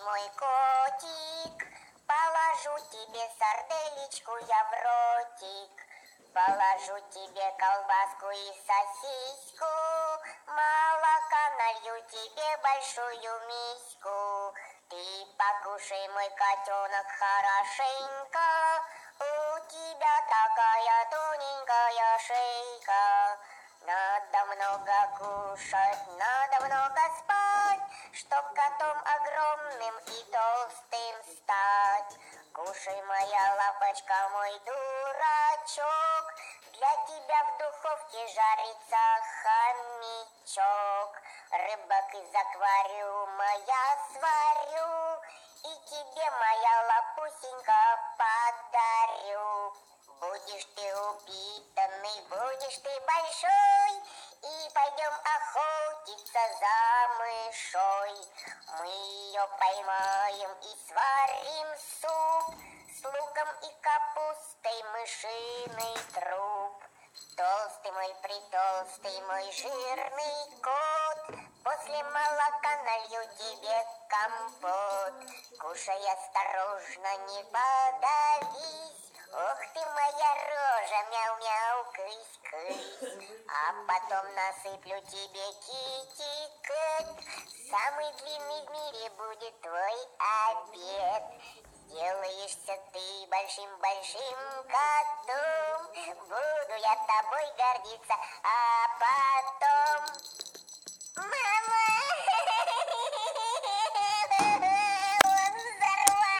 мой котик, положу тебе сарделечку я в ротик. Положу тебе колбаску и сосиску, молока налью тебе большую миську. Ты покушай, мой котенок, хорошенько, у тебя такая тоненькая шейка. Надо много кушать, надо много спать, чтоб котом огромным и толстым стать. Кушай, моя лапочка, мой дурачок, для тебя в духовке жарится хомячок. Рыбок из аквариума я сварю, и тебе, моя лапусенька, подарю. Будешь ты упитанный, будешь ты большой, и пойдем охотиться за мышой. Мы ее поймаем и сварим суп с луком и капустой, мышиный труп. Толстый мой, притолстый мой жирный кот, после молока налью тебе компот. Кушай осторожно, не подавись. Ох ты моя рожа, мяу-мяу, кысь-кысь. А потом насыплю тебе китикет. Самый длинный в мире будет твой обед. Сделаешься ты большим-большим котом, буду я тобой гордиться, а потом... Мама!